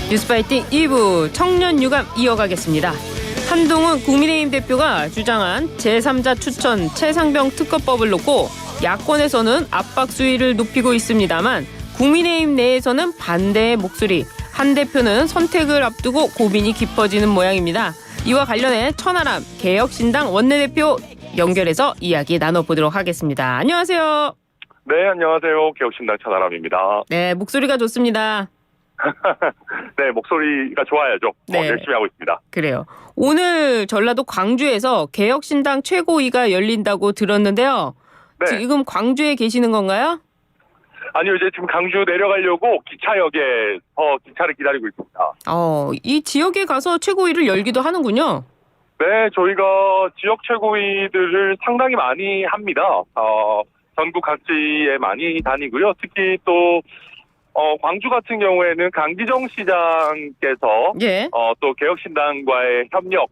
뉴스파이팅 2부 청년 유감 이어가겠습니다. 한동훈 국민의힘 대표가 주장한 제3자 추천 최상병 특검법을 놓고 야권에서는 압박 수위를 높이고 있습니다만 국민의힘 내에서는 반대의 목소리, 한 대표는 선택을 앞두고 고민이 깊어지는 모양입니다. 이와 관련해 천하람 개혁신당 원내대표 연결해서 이야기 나눠보도록 하겠습니다. 안녕하세요. 네, 안녕하세요. 개혁신당 천하람입니다. 네, 목소리가 좋습니다. 네, 목소리가 좋아야죠. 네. 열심히 하고 있습니다. 그래요. 오늘 전라도 광주에서 개혁신당 최고위가 열린다고 들었는데요. 네. 지금 광주에 계시는 건가요? 아니요, 이제 지금 강주 내려가려고 기차역에서 기차를 기다리고 있습니다. 이 지역에 가서 최고위를 열기도 하는군요. 네, 저희가 지역 최고위들을 상당히 많이 합니다. 전국 각지에 많이 다니고요. 특히 또 광주 같은 경우에는 강기정 시장께서 예. 또 개혁신당과의 협력,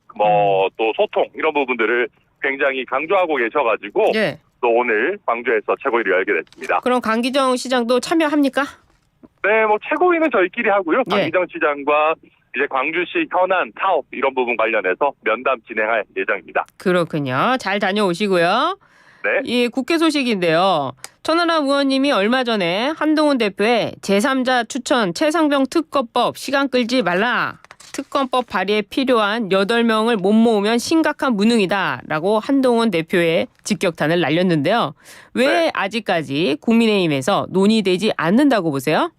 또 소통 이런 부분들을 굉장히 강조하고 계셔가지고 예. 또 오늘 광주에서 최고위를 열게 됐습니다. 그럼 강기정 시장도 참여합니까? 네, 최고위는 저희끼리 하고요. 예. 강기정 시장과 이제 광주시 현안 사업 이런 부분 관련해서 면담 진행할 예정입니다. 그렇군요. 잘 다녀오시고요. 네. 이 국회 소식인데요. 천하람 의원님이 얼마 전에 한동훈 대표의 제3자 추천 최상병 특검법 시간 끌지 말라. 특검법 발의에 필요한 8명을 못 모으면 심각한 무능이다라고 한동훈 대표의 직격탄을 날렸는데요. 왜 네. 아직까지 국민의힘에서 논의되지 않는다고 보세요?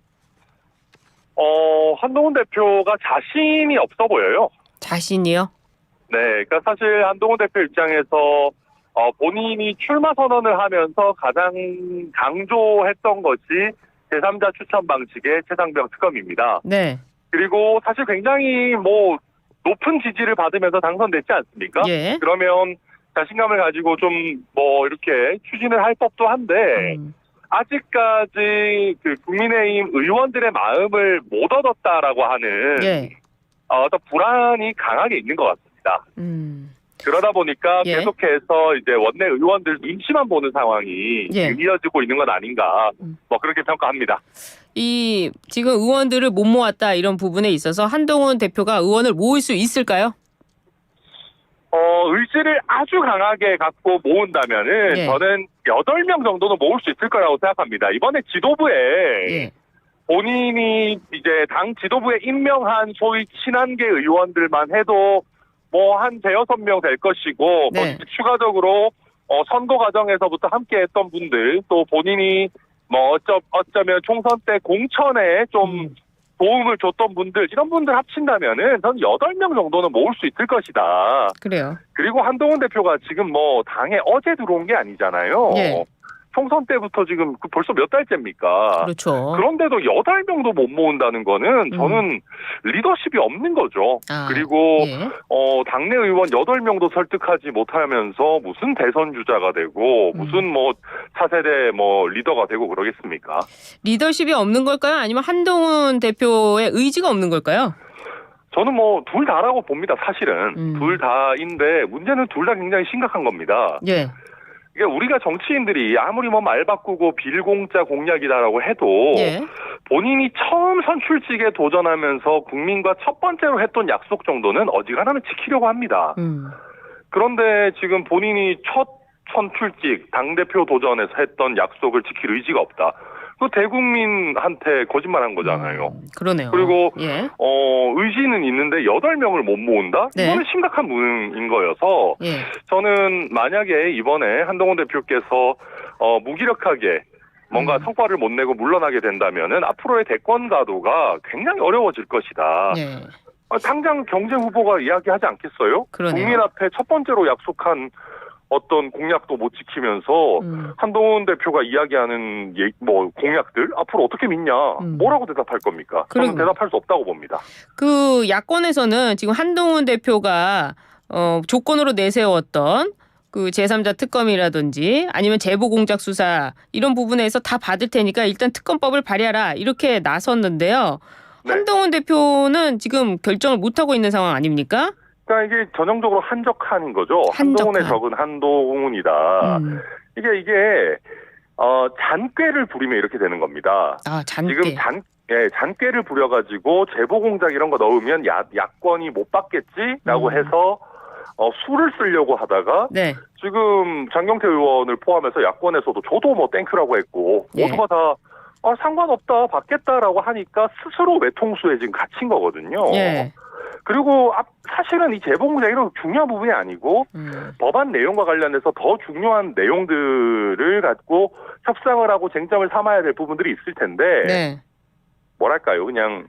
한동훈 대표가 자신이 없어 보여요. 자신이요? 네, 그러니까 사실 한동훈 대표 입장에서 본인이 출마 선언을 하면서 가장 강조했던 것이 제3자 추천 방식의 최상병 특검입니다. 네. 그리고 사실 굉장히 높은 지지를 받으면서 당선됐지 않습니까? 예. 그러면 자신감을 가지고 좀 이렇게 추진을 할 법도 한데 아직까지 그 국민의힘 의원들의 마음을 못 얻었다라고 하는 예. 어떤 불안이 강하게 있는 것 같습니다. 그러다 보니까 예. 계속해서 이제 원내 의원들 눈치만 보는 상황이 예. 이어지고 있는 건 아닌가 그렇게 평가합니다. 이 지금 의원들을 못 모았다 이런 부분에 있어서 한동훈 대표가 의원을 모을 수 있을까요? 의지를 아주 강하게 갖고 모은다면은 예. 저는 8명 정도는 모을 수 있을 거라고 생각합니다. 이번에 지도부에 예. 본인이 이제 당 지도부에 임명한 소위 친한계 의원들만 해도 한 5-6명 될 것이고 네. 추가적으로 선거 과정에서부터 함께 했던 분들 또 본인이 어쩌면 총선 때 공천에 좀 도움을 줬던 분들 이런 분들 합친다면은 저는 8명 정도는 모을 수 있을 것이다. 그래요. 그리고 한동훈 대표가 지금 당에 어제 들어온 게 아니잖아요. 예. 총선 때부터 지금 벌써 몇 달째입니까? 그렇죠. 그런데도 8명도 못 모은다는 거는 저는 리더십이 없는 거죠. 그리고 예. 당내 의원 8명도 설득하지 못하면서 무슨 대선 주자가 되고 무슨 차세대 리더가 되고 그러겠습니까? 리더십이 없는 걸까요? 아니면 한동훈 대표의 의지가 없는 걸까요? 저는 둘 다라고 봅니다. 사실은 둘 다인데 문제는 둘 다 굉장히 심각한 겁니다. 예. 이게 우리가 정치인들이 아무리 말 바꾸고 빌공짜 공약이다라고 해도 예. 본인이 처음 선출직에 도전하면서 국민과 첫 번째로 했던 약속 정도는 어지간하면 지키려고 합니다. 그런데 지금 본인이 첫 선출직 당대표 도전에서 했던 약속을 지킬 의지가 없다. 그 대국민한테 거짓말한 거잖아요. 그러네요. 그리고 예. 의지는 있는데 8명을 못 모은다? 네. 이거는 심각한 무능인 거여서 예. 저는 만약에 이번에 한동훈 대표께서 무기력하게 뭔가 성과를 못 내고 물러나게 된다면은 앞으로의 대권 가도가 굉장히 어려워질 것이다. 예. 당장 경제 후보가 이야기하지 않겠어요? 그러네요. 국민 앞에 첫 번째로 약속한 어떤 공약도 못 지키면서 한동훈 대표가 이야기하는 공약들 앞으로 어떻게 믿냐? 뭐라고 대답할 겁니까? 저는 대답할 수 없다고 봅니다. 그 야권에서는 지금 한동훈 대표가 조건으로 내세웠던 그 제3자 특검이라든지 아니면 제보공작 수사 이런 부분에서 다 받을 테니까 일단 특검법을 발의하라 이렇게 나섰는데요. 네. 한동훈 대표는 지금 결정을 못하고 있는 상황 아닙니까? 그러니까 이게 전형적으로 한적한인 거죠. 한적한. 한동훈의 적은 한동훈이다. 이게 잔꾀를 부리면 이렇게 되는 겁니다. 잔꾀. 지금 예, 잔꾀를 부려가지고 제보 공작 이런 거 넣으면 야권이 못 받겠지라고 해서 수를 쓰려고 하다가 네. 지금 장경태 의원을 포함해서 야권에서도 저도 뭐 땡큐라고 했고 예. 모두가 다 상관없다 받겠다라고 하니까 스스로 외통수에 지금 갇힌 거거든요. 예. 그리고 사실은 이 제보 공작 이런 중요한 부분이 아니고 법안 내용과 관련해서 더 중요한 내용들을 갖고 협상을 하고 쟁점을 삼아야 될 부분들이 있을 텐데 네. 뭐랄까요, 그냥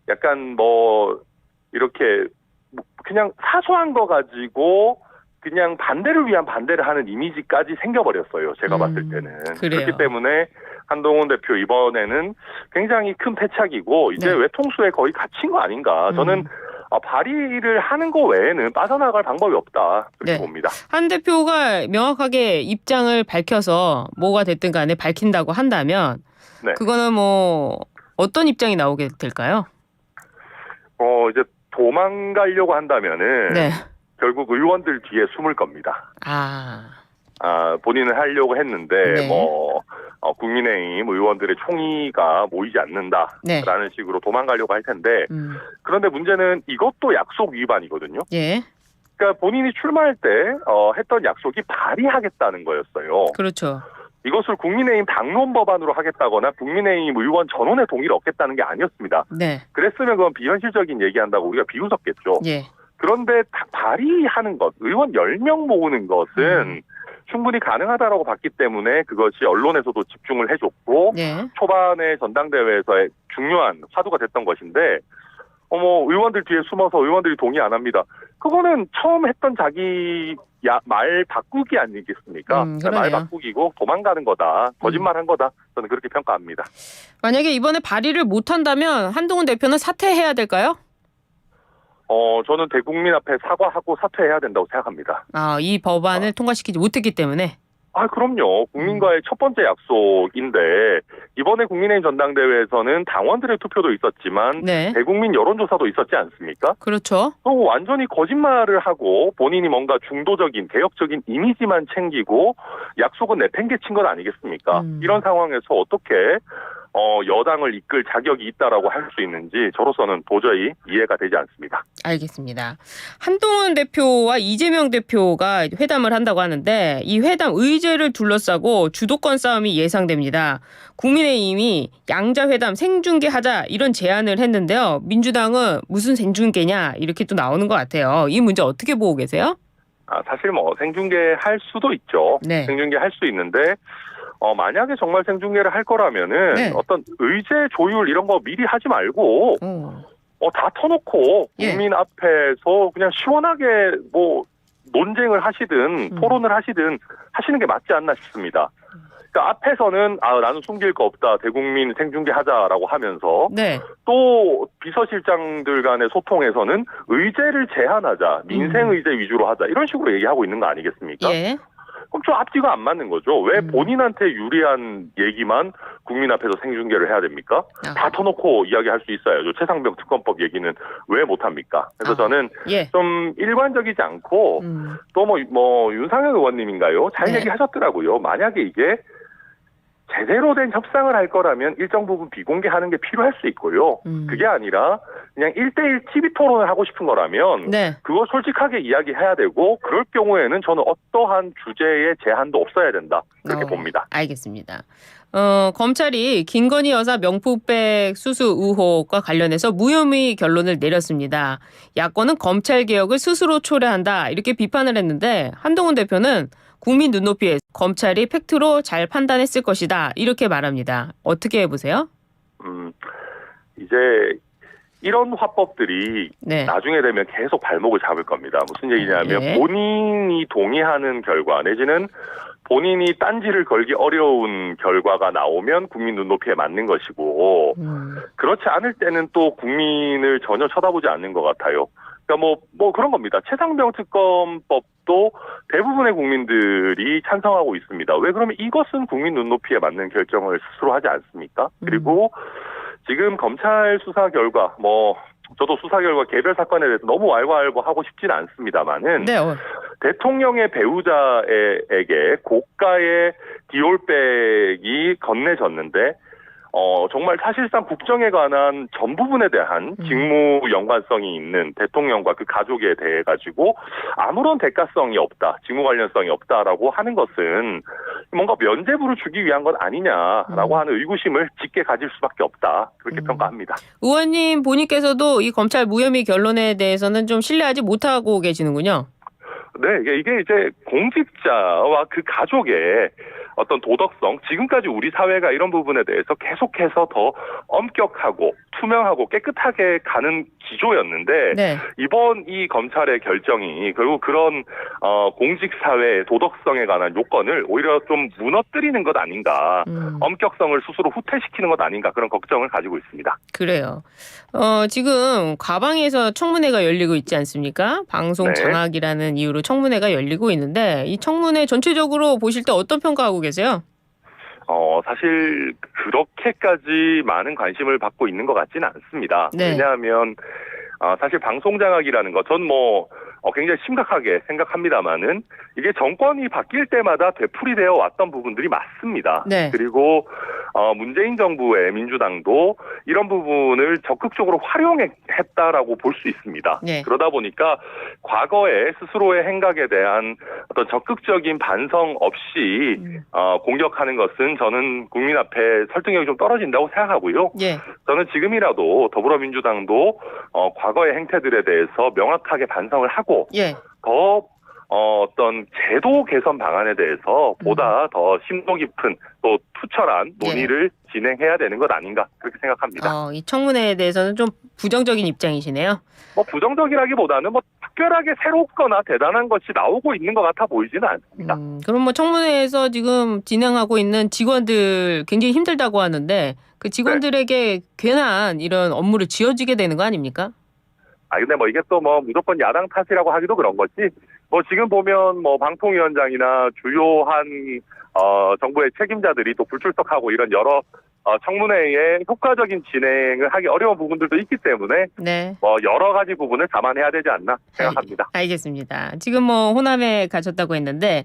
약간 뭐 이렇게 그냥 사소한 거 가지고 그냥 반대를 위한 반대를 하는 이미지까지 생겨버렸어요. 제가 봤을 때는. 그래요. 그렇기 때문에 한동훈 대표 이번에는 굉장히 큰 패착이고 이제 네. 외통수에 거의 갇힌 거 아닌가. 저는 발의를 하는 거 외에는 빠져나갈 방법이 없다. 그렇게 네. 봅니다. 한 대표가 명확하게 입장을 밝혀서 뭐가 됐든 간에 밝힌다고 한다면 네. 그거는 뭐 어떤 입장이 나오게 될까요? 이제 도망가려고 한다면은 네. 결국 의원들 뒤에 숨을 겁니다. 본인은 하려고 했는데 네. 국민의힘 의원들의 총의가 모이지 않는다라는 네. 식으로 도망가려고 할 텐데 그런데 문제는 이것도 약속 위반이거든요. 예. 그러니까 본인이 출마할 때 했던 약속이 발의하겠다는 거였어요. 그렇죠. 이것을 국민의힘 당론 법안으로 하겠다거나 국민의힘 의원 전원의 동의를 얻겠다는 게 아니었습니다. 네. 그랬으면 그건 비현실적인 얘기한다고 우리가 비웃었겠죠. 예. 그런데 발의하는 것, 의원 10명 모으는 것은 충분히 가능하다라고 봤기 때문에 그것이 언론에서도 집중을 해줬고 네. 초반에 전당대회에서의 중요한 화두가 됐던 것인데 의원들 뒤에 숨어서 의원들이 동의 안 합니다. 그거는 처음 했던 자기 말 바꾸기 아니겠습니까? 말 바꾸기고 도망가는 거다. 거짓말한 거다. 저는 그렇게 평가합니다. 만약에 이번에 발의를 못한다면 한동훈 대표는 사퇴해야 될까요? 저는 대국민 앞에 사과하고 사퇴해야 된다고 생각합니다. 이 법안을 통과시키지 못했기 때문에? 그럼요. 국민과의 첫 번째 약속인데 이번에 국민의힘 전당대회에서는 당원들의 투표도 있었지만 네. 대국민 여론조사도 있었지 않습니까? 그렇죠. 완전히 거짓말을 하고 본인이 뭔가 중도적인 개혁적인 이미지만 챙기고 약속은 내팽개친 건 아니겠습니까? 이런 상황에서 어떻게 여당을 이끌 자격이 있다라고 할 수 있는지 저로서는 도저히 이해가 되지 않습니다. 알겠습니다. 한동훈 대표와 이재명 대표가 회담을 한다고 하는데 이 회담 의제를 둘러싸고 주도권 싸움이 예상됩니다. 국민의힘이 양자회담 생중계하자 이런 제안을 했는데요. 민주당은 무슨 생중계냐 이렇게 또 나오는 것 같아요. 이 문제 어떻게 보고 계세요? 사실 생중계할 수도 있죠. 네. 생중계할 수 있는데 만약에 정말 생중계를 할 거라면은 네. 어떤 의제 조율 이런 거 미리 하지 말고 다 터놓고 국민 앞에서 그냥 시원하게 논쟁을 하시든 토론을 하시든 하시는 게 맞지 않나 싶습니다. 그러니까 앞에서는 나는 숨길 거 없다. 대국민 생중계하자라고 하면서 네. 또 비서실장들 간의 소통에서는 의제를 제한하자. 민생 의제 위주로 하자. 이런 식으로 얘기하고 있는 거 아니겠습니까? 예. 그럼 좀 앞뒤가 안 맞는 거죠. 왜 본인한테 유리한 얘기만 국민 앞에서 생중계를 해야 됩니까? 다 터놓고 이야기할 수 있어야죠. 최상병 특검법 얘기는 왜 못합니까? 그래서 저는 좀 일관적이지 않고 또 윤상현 의원님인가요? 잘 얘기하셨더라고요. 만약에 이게 제대로 된 협상을 할 거라면 일정 부분 비공개하는 게 필요할 수 있고요. 그게 아니라 그냥 1대1 TV 토론을 하고 싶은 거라면 그거 솔직하게 이야기해야 되고 그럴 경우에는 저는 어떠한 주제의 제한도 없어야 된다. 그렇게 봅니다. 알겠습니다. 검찰이 김건희 여사 명품백 수수 의혹과 관련해서 무혐의 결론을 내렸습니다. 야권은 검찰개혁을 스스로 초래한다 이렇게 비판을 했는데 한동훈 대표는 국민 눈높이에 검찰이 팩트로 잘 판단했을 것이다 이렇게 말합니다. 어떻게 보세요? 이제 이런 화법들이 나중에 되면 계속 발목을 잡을 겁니다. 무슨 얘기냐면 본인이 동의하는 결과 내지는 본인이 딴지를 걸기 어려운 결과가 나오면 국민 눈높이에 맞는 것이고 그렇지 않을 때는 또 국민을 전혀 쳐다보지 않는 것 같아요. 그러니까 그런 겁니다. 최상병 특검법도 대부분의 국민들이 찬성하고 있습니다. 왜 그러면 이것은 국민 눈높이에 맞는 결정을 스스로 하지 않습니까? 그리고 지금 검찰 수사 결과 저도 수사 결과 개별 사건에 대해서 너무 왈가왈부하고 싶지는 않습니다만은 대통령의 배우자에게 고가의 디올백이 건네졌는데 정말 사실상 국정에 관한 전 부분에 대한 직무 연관성이 있는 대통령과 그 가족에 대해 가지고 아무런 대가성이 없다, 직무 관련성이 없다라고 하는 것은 뭔가 면죄부를 주기 위한 것 아니냐라고 하는 의구심을 짙게 가질 수밖에 없다, 그렇게 평가합니다. 의원님 본인께서도 이 검찰 무혐의 결론에 대해서는 좀 신뢰하지 못하고 계시는군요. 네, 이게 이제 공직자와 그 가족의 어떤 도덕성, 지금까지 우리 사회가 이런 부분에 대해서 계속해서 더 엄격하고 투명하고 깨끗하게 가는 기조였는데, 네. 이번 이 검찰의 결정이 결국 그런 공직사회의 도덕성에 관한 요건을 오히려 좀 무너뜨리는 것 아닌가, 엄격성을 스스로 후퇴시키는 것 아닌가, 그런 걱정을 가지고 있습니다. 그래요. 지금 과방에서 청문회가 열리고 있지 않습니까? 방송 네. 장악이라는 이유로 청문회가 열리고 있는데 이 청문회 전체적으로 보실 때 어떤 평가하고 계세요? 사실 그렇게까지 많은 관심을 받고 있는 것 같지는 않습니다. 네. 왜냐하면 사실 방송장악이라는 것, 전 굉장히 심각하게 생각합니다만은 이게 정권이 바뀔 때마다 되풀이되어 왔던 부분들이 맞습니다. 네. 그리고 문재인 정부의 민주당도 이런 부분을 적극적으로 활용했다라고 볼 수 있습니다. 네. 그러다 보니까 과거에 스스로의 행각에 대한 어떤 적극적인 반성 없이 공격하는 것은 저는 국민 앞에 설득력이 좀 떨어진다고 생각하고요. 예. 저는 지금이라도 더불어민주당도 과거의 행태들에 대해서 명확하게 반성을 하고 예. 더 어떤 제도 개선 방안에 대해서 보다 더 심도 깊은 또 투철한 논의를 진행해야 되는 것 아닌가, 그렇게 생각합니다. 이 청문회에 대해서는 좀 부정적인 입장이시네요. 부정적이라기보다는 특별하게 새롭거나 대단한 것이 나오고 있는 것 같아 보이지는 않습니다. 그럼 청문회에서 지금 진행하고 있는 직원들 굉장히 힘들다고 하는데 그 직원들에게 괜한 이런 업무를 지어지게 되는 거 아닙니까? 근데 이게 또 무조건 야당 탓이라고 하기도 그런 거지. 지금 보면 방통위원장이나 주요한 정부의 책임자들이 또 불출석하고 이런 여러 청문회의 효과적인 진행을 하기 어려운 부분들도 있기 때문에 네. 여러 가지 부분을 감안해야 되지 않나 생각합니다. 알겠습니다. 지금 호남에 가셨다고 했는데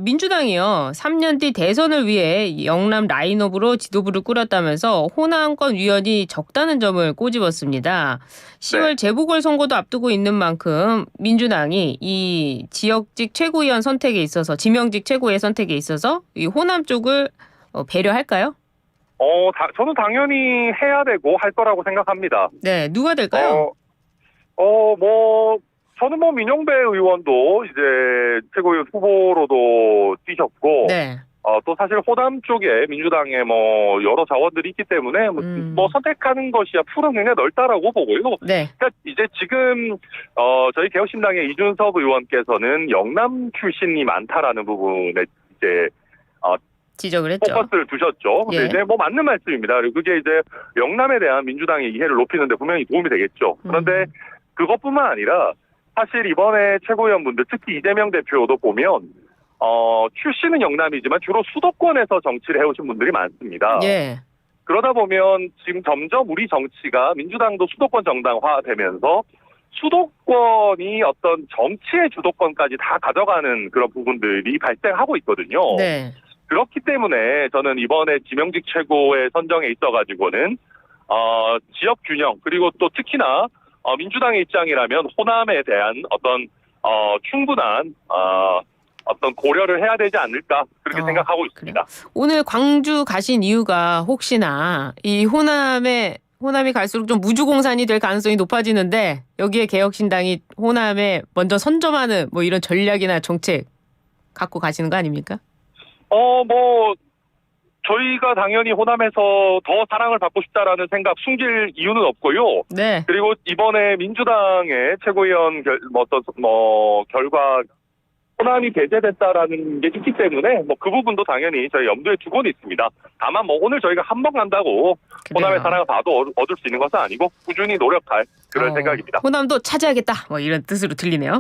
민주당이요 3년 뒤 대선을 위해 영남 라인업으로 지도부를 꾸렸다면서 호남권 위원이 적다는 점을 꼬집었습니다. 10월 재보궐선거도 앞두고 있는 만큼 민주당이 이 지역직 최고위원 선택에 있어서 지명직 최고의 선택에 있어서 이 호남 쪽을 배려할까요? 저는 당연히 해야 되고 할 거라고 생각합니다. 네, 누가 될까요? 저는 민영배 의원도 이제 최고위원 후보로도 뛰셨고, 네. 또 사실 호남 쪽에 민주당에 여러 자원들이 있기 때문에 선택하는 것이야 풀은 굉장히 넓다라고 보고요. 네. 그러니까 이제 지금 저희 개혁신당의 이준섭 의원께서는 영남 출신이 많다라는 부분에 이제 지적을 했죠. 포커스를 두셨죠. 근데 이제 맞는 말씀입니다. 그리고 그게 이제 영남에 대한 민주당의 이해를 높이는데 분명히 도움이 되겠죠. 그런데 그것뿐만 아니라 사실 이번에 최고위원분들, 특히 이재명 대표도 보면 출신은 영남이지만 주로 수도권에서 정치를 해오신 분들이 많습니다. 예. 그러다 보면 지금 점점 우리 정치가 민주당도 수도권 정당화되면서 수도권이 어떤 정치의 주도권까지 다 가져가는 그런 부분들이 발생하고 있거든요. 네. 그렇기 때문에 저는 이번에 지명직 최고의 선정에 있어가지고는 지역 균형, 그리고 또 특히나 민주당의 입장이라면 호남에 대한 어떤 충분한 어떤 고려를 해야 되지 않을까, 그렇게 생각하고 있습니다. 그래요. 오늘 광주 가신 이유가 혹시나 이 호남이 갈수록 좀 무주공산이 될 가능성이 높아지는데 여기에 개혁신당이 호남에 먼저 선점하는 이런 전략이나 정책 갖고 가시는 거 아닙니까? 저희가 당연히 호남에서 더 사랑을 받고 싶다라는 생각 숨길 이유는 없고요. 네. 그리고 이번에 민주당의 최고위원 결과 호남이 배제됐다라는 게 있기 때문에 그 부분도 당연히 저희 염두에 두고는 있습니다. 다만 오늘 저희가 한 번 간다고 호남의 사랑을 얻을 수 있는 것은 아니고 꾸준히 노력할 그런 생각입니다. 호남도 차지하겠다 이런 뜻으로 들리네요.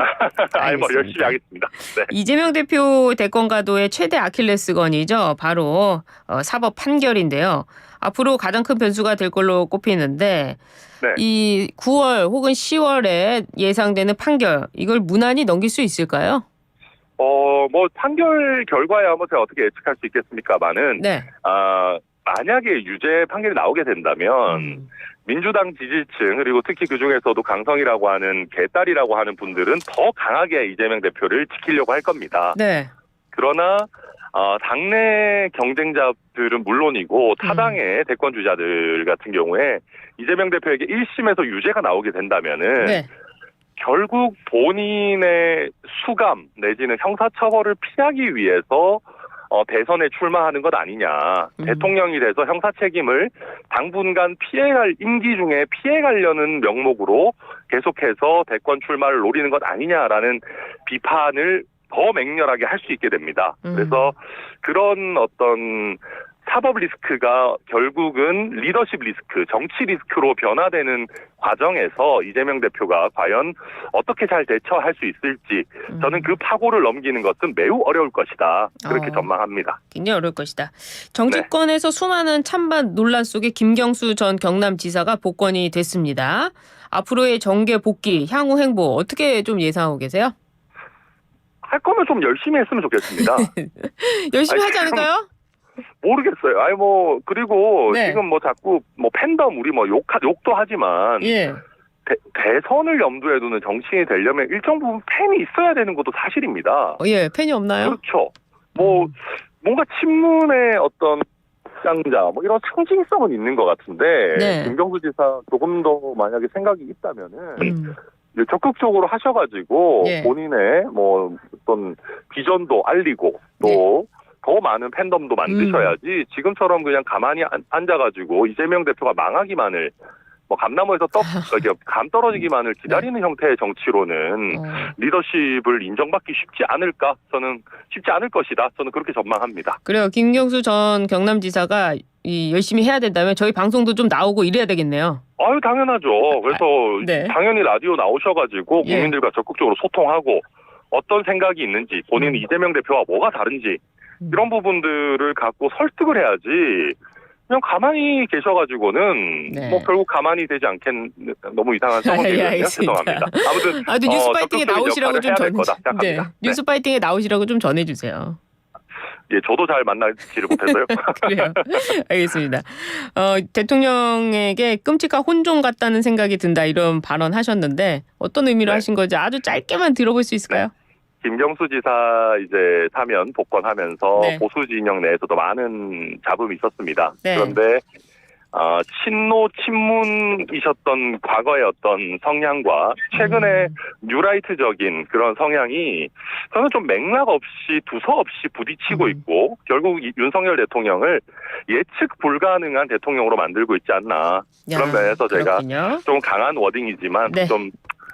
열심히 하겠습니다. 네. 이재명 대표 대권가도의 최대 아킬레스건이죠. 바로 사법 판결인데요. 앞으로 가장 큰 변수가 될 걸로 꼽히는데 이 9월 혹은 10월에 예상되는 판결, 이걸 무난히 넘길 수 있을까요? 판결 결과야 제가 어떻게 예측할 수 있겠습니까만은, 만약에 유죄 판결이 나오게 된다면 민주당 지지층 그리고 특히 그중에서도 강성이라고 하는 개딸이라고 하는 분들은 더 강하게 이재명 대표를 지키려고 할 겁니다. 네. 그러나 당내 경쟁자들은 물론이고 타당의 대권 주자들 같은 경우에 이재명 대표에게 1심에서 유죄가 나오게 된다면은 네. 결국 본인의 수감 내지는 형사처벌을 피하기 위해서 대선에 출마하는 것 아니냐. 대통령이 돼서 형사 책임을 당분간 피해갈 임기 중에 피해가려는 명목으로 계속해서 대권 출마를 노리는 것 아니냐라는 비판을 더 맹렬하게 할 수 있게 됩니다. 그래서 그런 어떤 사법 리스크가 결국은 리더십 리스크, 정치 리스크로 변화되는 과정에서 이재명 대표가 과연 어떻게 잘 대처할 수 있을지 저는 그 파고를 넘기는 것은 매우 어려울 것이다. 그렇게 전망합니다. 굉장히 어려울 것이다. 정치권에서 수많은 찬반 논란 속에 김경수 전 경남지사가 복권이 됐습니다. 앞으로의 정계 복귀, 향후 행보 어떻게 좀 예상하고 계세요? 할 거면 좀 열심히 했으면 좋겠습니다. 열심히 하지 않을까요? 모르겠어요. 그리고 네. 지금 자꾸 팬덤 우리 욕도 하지만 예. 대선을 염두에 두는 정치인이 되려면 일정 부분 팬이 있어야 되는 것도 사실입니다. 예, 팬이 없나요? 그렇죠. 뭔가 친문의 어떤 장자 이런 상징성은 있는 것 같은데 네. 김경수 지사 조금 더 만약에 생각이 있다면은 적극적으로 하셔가지고 예. 본인의 어떤 비전도 알리고 또 더 많은 팬덤도 만드셔야지 지금처럼 그냥 가만히 앉아가지고 이재명 대표가 망하기만을 감나무에서 감 떨어지기만을 기다리는 형태의 정치로는 리더십을 인정받기 쉽지 않을까? 저는 쉽지 않을 것이다. 저는 그렇게 전망합니다. 그래요. 김경수 전 경남지사가 열심히 해야 된다면 저희 방송도 좀 나오고 이래야 되겠네요. 아유, 당연하죠. 그래서 네. 당연히 라디오 나오셔가지고 국민들과 적극적으로 소통하고 어떤 생각이 있는지 본인 이재명 대표와 뭐가 다른지 이런 부분들을 갖고 설득을 해야지 그냥 가만히 계셔가지고는 결국 가만히 되지 너무 이상한 상황이 되거든요. 죄송합니다. 아무튼 뉴스파이팅에 나오시라고 좀 네. 뉴스파이팅에 나오시라고 좀 전해주세요. 예, 저도 잘 만나지를 못해서요. 그래요. 알겠습니다. 대통령에게 끔찍한 혼종 같다는 생각이 든다 이런 발언하셨는데 어떤 의미로 하신 건지 아주 짧게만 들어볼 수 있을까요? 김경수 지사 이제 사면 복권하면서 보수 진영 내에서도 많은 잡음이 있었습니다. 그런데 친노 친문이셨던 과거의 어떤 성향과 최근에 뉴라이트적인 그런 성향이 저는 좀 맥락 없이 두서없이 부딪히고 있고 결국 윤석열 대통령을 예측 불가능한 대통령으로 만들고 있지 않나. 그런 면에서 제가 좀 강한 워딩이지만 좀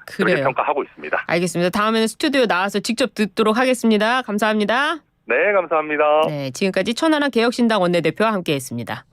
그렇게 평가하고 있습니다. 알겠습니다. 다음에는 스튜디오 나와서 직접 듣도록 하겠습니다. 감사합니다. 네, 감사합니다. 네, 지금까지 천하람 개혁신당 원내대표와 함께했습니다.